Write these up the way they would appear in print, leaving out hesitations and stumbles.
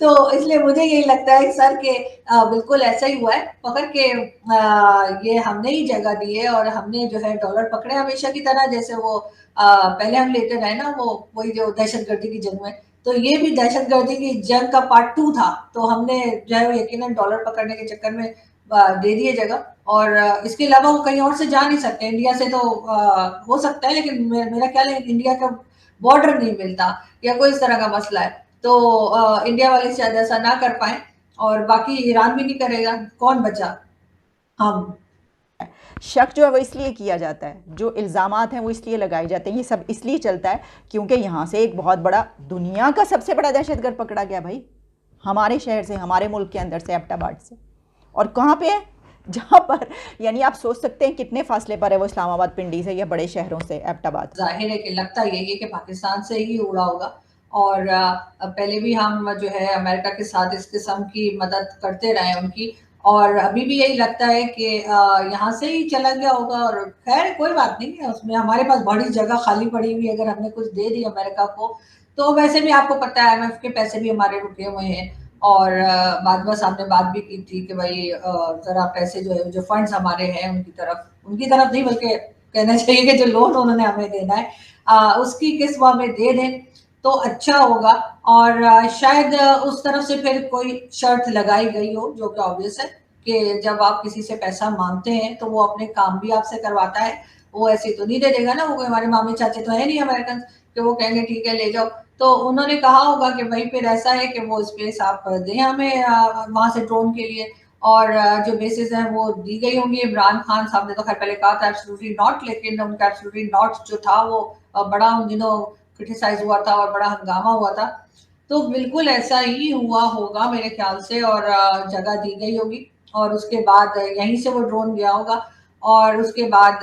तो इसलिए मुझे यही लगता है सर कि बिल्कुल ऐसा ही हुआ है, पकड़ के ये हमने ही जगह दी है और हमने जो है डॉलर पकड़े हमेशा की तरह, जैसे वो पहले हम लेते रहे ना, वो वही जो दहशतगर्दी की जंग में, तो ये भी दहशतगर्दी की जंग का पार्ट 2 था। तो हमने जो है यकीनन डॉलर पकड़ने के चक्कर में दे दिए जगह, और इसके अलावा वो कहीं और से जा नहीं सकते, इंडिया से तो हो सकता है, लेकिन मेरा ख्याल है इंडिया का बॉर्डर नहीं मिलता या कोई इस तरह का मसला है, तो इंडिया वाले शायद ऐसा ना कर पाए, और बाकी ईरान भी नहीं करेगा, कौन बचा? हम। शक जो है वो इसलिए किया जाता है, जो इल्ज़ामात हैं वो इसलिए लगाए जाते हैं, ये सब इसलिए चलता है क्योंकि यहाँ से एक बहुत बड़ा, दुनिया का सबसे बड़ा दहशतगर्द पकड़ा गया भाई, हमारे शहर से, हमारे मुल्क के अंदर से, एबटाबाद से। और कहाँ पे है? जहाँ पर, यानी आप सोच सकते हैं कितने फासले पर है वो इस्लामाबाद पिंडी से या बड़े शहरों से एबटाबाद। जाहिर है कि लगता यही है कि पाकिस्तान से ही उड़ा होगा, और पहले भी हम जो है अमेरिका के साथ इस किस्म की मदद करते रहे उनकी, और अभी भी यही लगता है कि यहाँ से ही चला गया होगा, और खैर कोई बात नहीं है, उसमें हमारे पास बड़ी जगह खाली पड़ी हुई है, अगर हमने कुछ दे दी अमेरिका को, तो वैसे भी आपको पता है IMF के पैसे भी हमारे रुके हुए हैं, और बाद में सामने बात भी की थी कि भाई जरा पैसे जो है, जो फंड्स हमारे हैं उनकी तरफ नहीं, बल्कि कहना चाहिए कि जो लोन उन्होंने हमें देना है उसकी किस्त वो हमें दे दें तो अच्छा होगा, और शायद उस तरफ से फिर कोई शर्त लगाई गई हो, जो कि ऑब्वियस है कि जब आप किसी से पैसा मांगते हैं तो वो अपने काम भी आपसे करवाता है, वो ऐसे तो नहीं दे देगा ना, वो हमारे मामी चाचे तो है नहीं अमेरिकन कि वो कहेंगे ठीक है ले जाओ, तो उन्होंने कहा होगा कि भाई फिर ऐसा है कि वो स्पेस आप दें हमें वहां से ड्रोन के लिए, और जो बेसिस हैं वो दी गई होंगी। इमरान खान साहब ने तो खैर पहले कहा था एब्सोल्युटली नॉट, लेकिन उनका एब्सोल्युटली नॉट जो था वो बड़ा उन दिनों क्रिटिसाइज हुआ था और बड़ा हंगामा हुआ था, तो बिल्कुल ऐसा ही हुआ होगा मेरे ख्याल से, और जगह दी गई होगी, और उसके बाद यहीं से वो ड्रोन गया होगा, और उसके बाद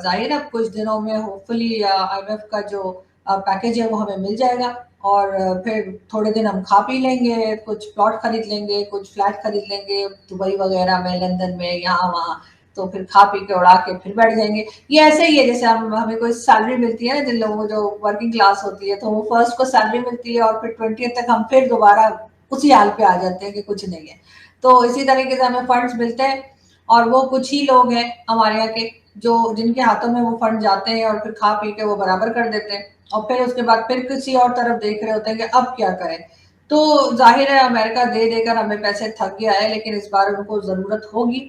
जाहिर अब कुछ दिनों में होपफुली IMF का जो पैकेज है वो हमें मिल जाएगा, और फिर थोड़े दिन हम खा पी लेंगे, कुछ प्लॉट खरीद लेंगे, कुछ फ्लैट खरीद लेंगे दुबई वगैरह में, लंदन में, यहाँ वहाँ, तो फिर खा पी के उड़ा के फिर बैठ जाएंगे। ये ऐसे ही है जैसे हम हमें कोई सैलरी मिलती है ना, जिन लोगों को जो वर्किंग क्लास होती है, तो वो फर्स्ट को सैलरी मिलती है और फिर 20 तक हम फिर दोबारा उसी हाल पे आ जाते हैं कि कुछ नहीं है, तो इसी तरीके से हमें फंड्स मिलते हैं, और वो कुछ ही लोग हैं हमारे यहाँ के जो जिनके हाथों में वो फंड जाते हैं और फिर खा पी के वो बराबर कर देते हैं, और फिर उसके बाद फिर किसी और तरफ देख रहे होते हैं कि अब क्या करें। तो जाहिर है अमेरिका दे देकर हमें पैसे थक गया है, लेकिन इस बार उनको जरूरत होगी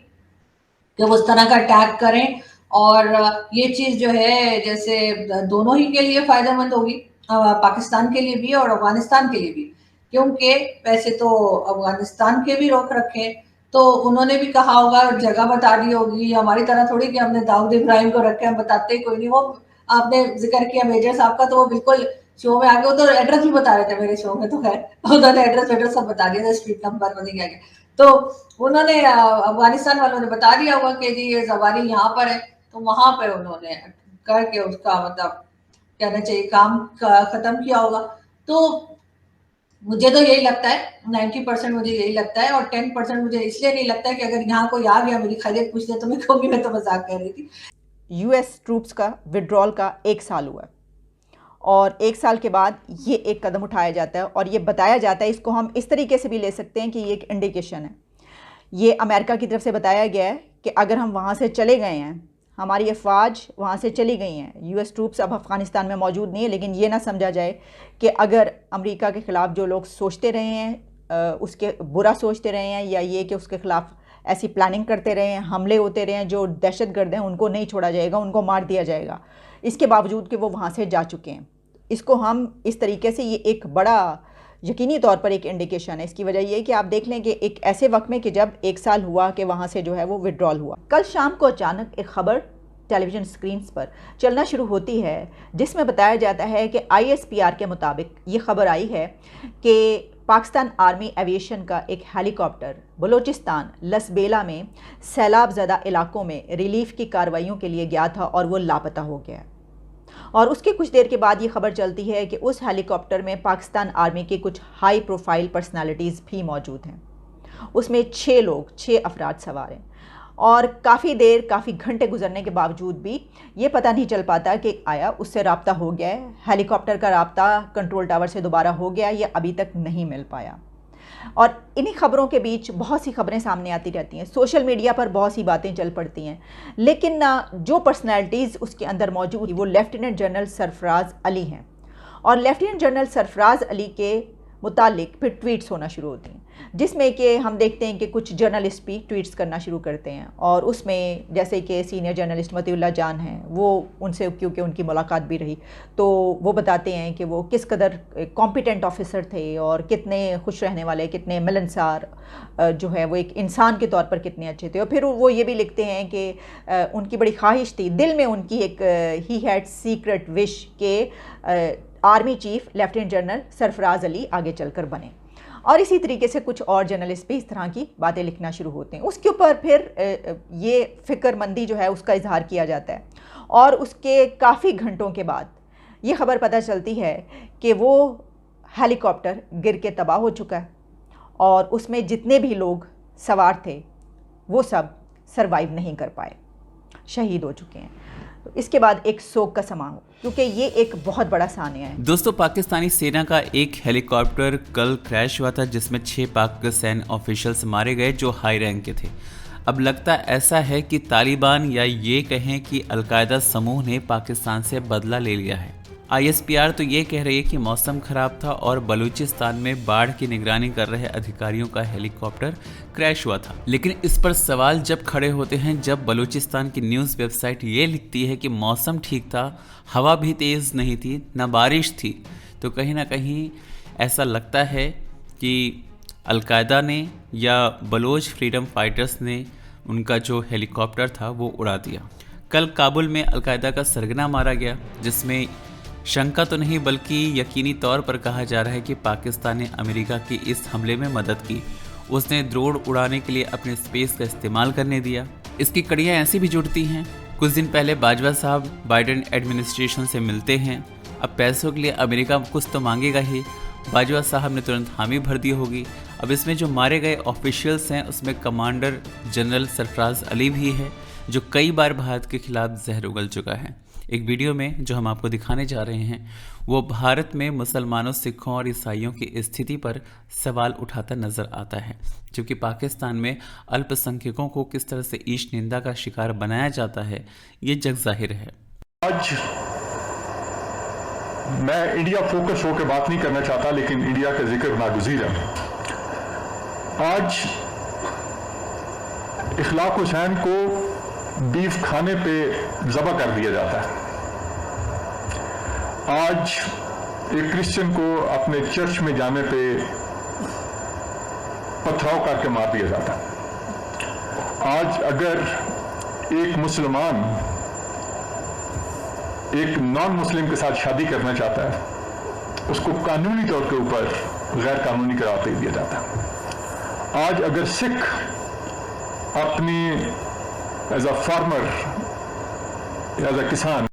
कि वो उस तरह का टैग करें, और ये चीज जो है जैसे दोनों ही के लिए फायदेमंद होगी, पाकिस्तान के लिए भी और अफगानिस्तान के लिए भी, क्योंकि वैसे तो अफगानिस्तान के भी रोक रखे, तो उन्होंने भी कहा होगा, जगह बता दी होगी, हमारी तरह थोड़ी कि हमने दाऊद इब्राहिम को रखे, हम बताते ही कोई नहीं, वो आपने जिक्र किया मेजर साहब का, तो वो बिल्कुल शो में आगे, वो तो एड्रेस भी बता रहे थे मेरे शो में, तो खैर उन्होंने एड्रेस सब बता दिया था, स्ट्रीट नंबर पता क्या क्या, तो उन्होंने अफगानिस्तान वालों ने बता दिया होगा कि जी ये जवारी यहाँ पर है, तो वहां पर उन्होंने करके उसका मतलब कहना चाहिए काम खत्म किया होगा। तो मुझे तो यही लगता है, 90% मुझे यही लगता है, और 10% मुझे इसलिए नहीं लगता है कि अगर यहाँ कोई आ गया मेरी खैरियत पूछने तो मैं कहूंगी मैं तो मजाक कर रही थी। यूएस ट्रूप्स का विड्रॉल का 1 साल हुआ है, और 1 साल के बाद ये एक कदम उठाया जाता है और ये बताया जाता है, इसको हम इस तरीके से भी ले सकते हैं कि ये एक इंडिकेशन है, ये अमेरिका की तरफ से बताया गया है कि अगर हम वहाँ से चले गए हैं, हमारी अफवाज वहाँ से चली गई हैं, यूएस ट्रूप्स अब अफ़गानिस्तान में मौजूद नहीं है, लेकिन ये ना समझा जाए कि अगर अमेरिका के ख़िलाफ़ जो लोग सोचते रहे हैं, उसके बुरा सोचते रहे हैं, या ये कि उसके ख़िलाफ़ ऐसी प्लानिंग करते रहे हैं, हमले होते रहे हैं, जो दहशतगर्द हैं उनको नहीं छोड़ा जाएगा, उनको मार दिया जाएगा, इसके बावजूद कि वो वहाँ से जा चुके हैं। इसको हम इस तरीके से, ये एक बड़ा यकीनी तौर पर एक इंडिकेशन है। इसकी वजह ये है कि आप देख लें कि एक ऐसे वक्त में कि जब 1 साल हुआ कि वहाँ से जो है वो विड्रॉल हुआ। कल शाम को अचानक एक ख़बर टेलीविज़न स्क्रीन्स पर चलना शुरू होती है, जिसमें बताया जाता है कि ISPR के मुताबिक ये ख़बर आई है कि पाकिस्तान आर्मी एविएशन का एक हेलीकॉप्टर बलूचिस्तान लसबेला में सैलाब ज़दा इलाकों में रिलीफ की कार्रवाइयों के लिए गया था और वो लापता हो गया। और उसके कुछ देर के बाद ये खबर चलती है कि उस हेलीकॉप्टर में पाकिस्तान आर्मी के कुछ हाई प्रोफाइल पर्सनालिटीज़ भी मौजूद हैं। उसमें 6 अफराद सवार हैं, और काफ़ी देर, काफ़ी घंटे गुजरने के बावजूद भी ये पता नहीं चल पाता कि आया उससे रब्ता हो गया है, हेलीकॉप्टर का रब्ता कंट्रोल टावर से दोबारा हो गया, ये अभी तक नहीं मिल पाया। और इन्हीं खबरों के बीच बहुत सी खबरें सामने आती रहती हैं, सोशल मीडिया पर बहुत सी बातें चल पड़ती हैं, लेकिन जो पर्सनैलिटीज़ उसके अंदर मौजूद वो लेफ्टिनेंट जनरल सरफराज अली हैं। और लेफ्टिनेंट जनरल सरफराज अली के मुतालिक फिर ट्वीट्स होना शुरू होती हैं, जिसमें कि हम देखते हैं कि कुछ जर्नलिस्ट भी ट्वीट्स करना शुरू करते हैं। और उसमें जैसे कि सीनियर जर्नलिस्ट मतीउल्लाह जान हैं, वो उनसे क्योंकि उनकी मुलाकात भी रही, तो वो बताते हैं कि वो किस कदर कॉम्पिटेंट ऑफिसर थे और कितने खुश रहने वाले, कितने मिलनसार, जो है वो एक इंसान के तौर पर कितने अच्छे थे। और फिर वो ये भी लिखते हैं कि उनकी बड़ी ख्वाहिश थी, दिल में उनकी एक ही हैड सीक्रेट विश के army chief lieutenant general Sarfaraz Ali आगे चलकर बने। और इसी तरीके से कुछ और जर्नलिस्ट भी इस तरह की बातें लिखना शुरू होते हैं। उसके ऊपर फिर ये फ़िक्रमंदी जो है उसका इजहार किया जाता है। और उसके काफ़ी घंटों के बाद ये ख़बर पता चलती है कि वो हेलीकॉप्टर गिर के तबाह हो चुका है और उसमें जितने भी लोग सवार थे वो सब सरवाइव नहीं कर पाए, शहीद हो चुके हैं। तो इसके बाद एक शोक का समा हो, क्योंकि ये एक बहुत बड़ा सानिया है। दोस्तों, पाकिस्तानी सेना का एक हेलीकॉप्टर कल क्रैश हुआ था, जिसमें 6 पाक सैन्य ऑफिशियल्स मारे गए जो हाई रैंक के थे। अब लगता ऐसा है कि तालिबान या ये कहें कि अलकायदा समूह ने पाकिस्तान से बदला ले लिया है। ISPR तो ये कह रही है कि मौसम खराब था और बलूचिस्तान में बाढ़ की निगरानी कर रहे अधिकारियों का हेलीकॉप्टर क्रैश हुआ था। लेकिन इस पर सवाल जब खड़े होते हैं जब बलूचिस्तान की न्यूज़ वेबसाइट ये लिखती है कि मौसम ठीक था, हवा भी तेज़ नहीं थी, न बारिश थी। तो कहीं ना कहीं ऐसा लगता है कि अलकायदा ने या बलोच फ्रीडम फाइटर्स ने उनका जो हेलीकॉप्टर था वो उड़ा दिया। कल काबुल में अलकायदा का सरगना मारा गया, जिसमें शंका तो नहीं बल्कि यकीनी तौर पर कहा जा रहा है कि पाकिस्तान ने अमेरिका की इस हमले में मदद की। उसने ड्रोन उड़ाने के लिए अपने स्पेस का इस्तेमाल करने दिया। इसकी कड़ियाँ ऐसी भी जुड़ती हैं। कुछ दिन पहले बाजवा साहब बाइडेन एडमिनिस्ट्रेशन से मिलते हैं। अब पैसों के लिए अमेरिका कुछ तो मांगेगा ही। बाजवा साहब ने तुरंत हामी भर दी होगी। अब इसमें जो मारे गए ऑफिशियल्स हैं उसमें कमांडर जनरल सरफराज अली भी है, जो कई बार भारत के खिलाफ जहर उगल चुका है। एक वीडियो में जो हम आपको दिखाने जा रहे हैं वो भारत में मुसलमानों, सिखों और ईसाइयों की स्थिति पर सवाल उठाता नजर आता है, जबकि पाकिस्तान में अल्पसंख्यकों को किस तरह से ईश निंदा का शिकार बनाया जाता है ये जग जाहिर है। आज मैं इंडिया फोकस होकर बात नहीं करना चाहता, लेकिन इंडिया का जिक्र नागुज़ीर है। आज इखलाक हुसैन को बीफ खाने पे ज़बह कर दिया जाता है। आज एक क्रिश्चियन को अपने चर्च में जाने पे पथराव करके मार दिया जाता है। आज अगर एक मुसलमान एक नॉन मुस्लिम के साथ शादी करना चाहता है, उसको कानूनी तौर के ऊपर गैर कानूनी करार दे दिया जाता है। आज अगर सिख अपनी as a farmer, as a किसान